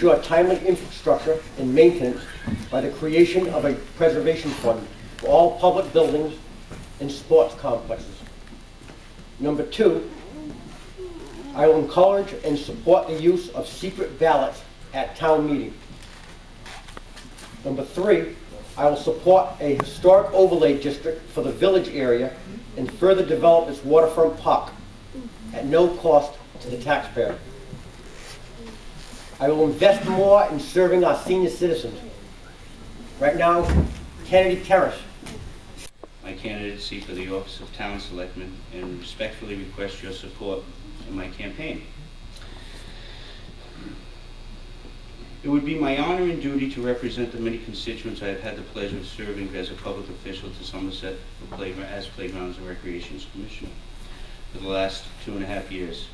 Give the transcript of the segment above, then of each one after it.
ensure timely infrastructure and maintenance by the creation of a preservation fund for all public buildings and sports complexes. Number 2, I will encourage and support the use of secret ballots at town meeting. Number 3, I will support a historic overlay district for the village area and further develop its waterfront park at no cost to the taxpayer. I will invest more in serving our senior citizens. Right now, Kennedy Terrace. My candidacy for the office of Town Selectman and respectfully request your support in my campaign. It would be my honor and duty to represent the many constituents I have had the pleasure of serving as a public official to Somerset as Playgrounds and Recreations Commissioner for the last 2.5 years.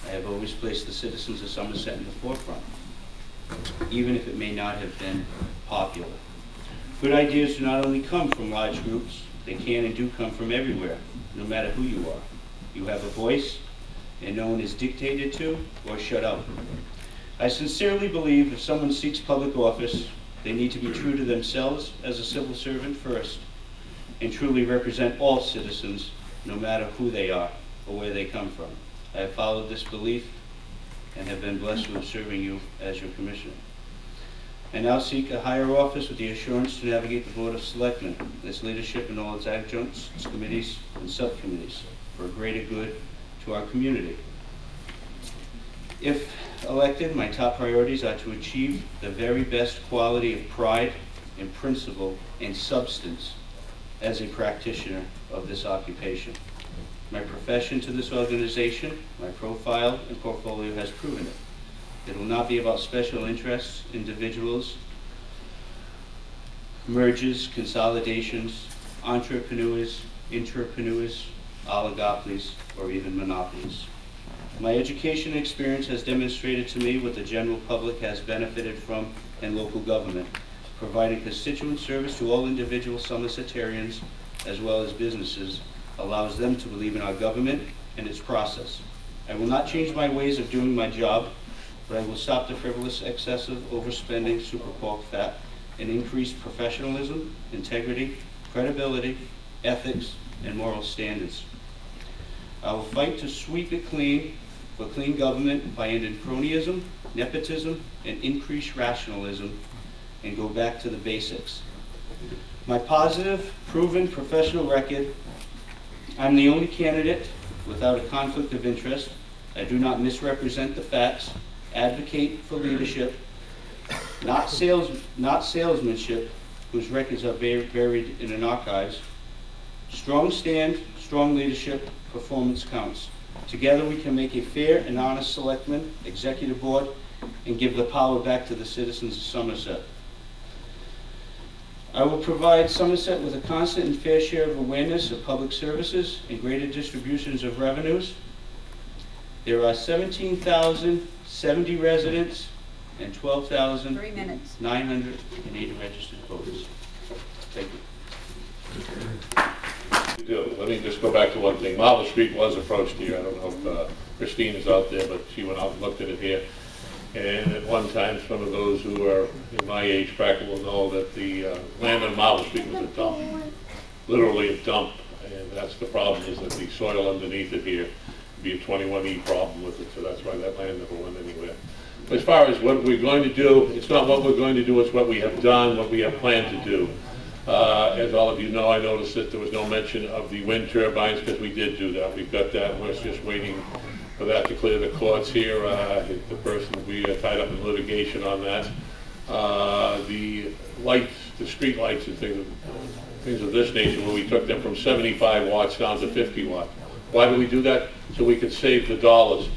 I have always placed the citizens of Somerset in the forefront, even if it may not have been popular. Good ideas do not only come from large groups, they can and do come from everywhere, no matter who you are. You have a voice, and no one is dictated to or shut up. I sincerely believe if someone seeks public office, they need to be true to themselves as a civil servant first, and truly represent all citizens, no matter who they are or where they come from. I have followed this belief and have been blessed with serving you as your commissioner. I now seek a higher office with the assurance to navigate the Board of Selectmen, its leadership and all its adjuncts, its committees and subcommittees for a greater good to our community. If elected, my top priorities are to achieve the very best quality of pride and principle and substance as a practitioner of this occupation. My profession to this organization, my profile and portfolio has proven it. It will not be about special interests, individuals, mergers, consolidations, entrepreneurs, intrapreneurs, oligopolies, or even monopolies. My education and experience has demonstrated to me what the general public has benefited from in local government, providing constituent service to all individual Somersetarians as well as businesses allows them to believe in our government and its process. I will not change my ways of doing my job, but I will stop the frivolous, excessive, overspending, super pork fat, and increase professionalism, integrity, credibility, ethics, and moral standards. I will fight to sweep it clean for clean government by ending cronyism, nepotism, and increased rationalism, and go back to the basics. My positive, proven professional record: I'm the only candidate without a conflict of interest. I do not misrepresent the facts, advocate for leadership, not salesmanship, whose records are buried in an archives. Strong stand, strong leadership, performance counts. Together we can make a fair and honest selectman, executive board, and give the power back to the citizens of Somerset. I will provide Somerset with a constant and fair share of awareness of public services and greater distributions of revenues. There are 17,070 residents and 12,980 registered voters. Thank you. Let me just go back to one thing. Marble Street was approached here. I don't know if Christine is out there, but she went out and looked at it here. And at one time, some of those who are in my age bracket will know that the land on Marble Street was a dump, literally a dump. And that's the problem, is that the soil underneath it here would be a 21E problem with it. So that's why that land never went anywhere. But as far as what we're going to do, it's not what we're going to do, it's what we have done, what we have planned to do. As all of you know, I noticed that there was no mention of the wind turbines, because we did do that. We've got that. We're just waiting for that to clear the courts here. The person will be tied up in litigation on that. The lights, the street lights and things of this nature, where we took them from 75 watts down to 50 watts. Why do we do that? So we could save the dollars.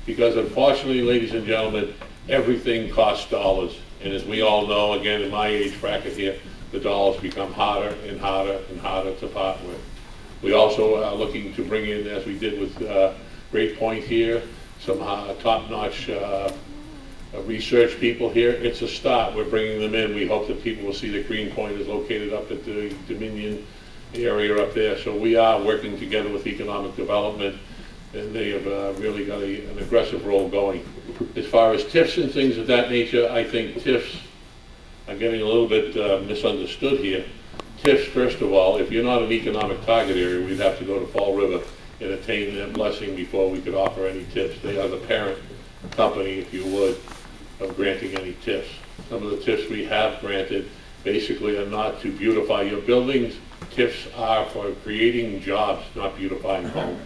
Because unfortunately, ladies and gentlemen, everything costs dollars. And as we all know, again, in my age bracket here, the dollars become harder and harder and harder to part with. We also are looking to bring in, as we did with Great Point here, some top-notch research people here. It's a start. We're bringing them in. We hope that people will see that Green Point is located up at the Dominion area up there. So we are working together with economic development, and they have really got an aggressive role going. As far as TIFs and things of that nature, I think TIFs are getting a little bit misunderstood here. TIFs, first of all, if you're not an economic target area, we'd have to go to Fall River and attain their blessing before we could offer any TIFs. They are the parent company, if you would, of granting any TIFs. Some of the TIFs we have granted basically are not to beautify your buildings. TIFs are for creating jobs, not beautifying homes.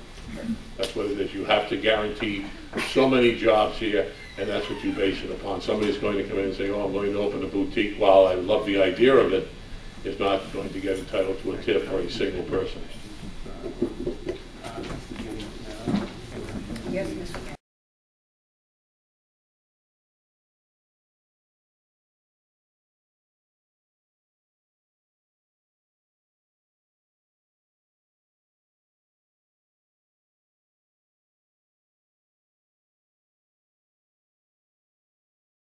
That's what it is. You have to guarantee so many jobs here, and that's what you base it upon. Somebody's going to come in and say, oh, I'm going to open a boutique. While I love the idea of it, is not going to get entitled to a TIF for a single person.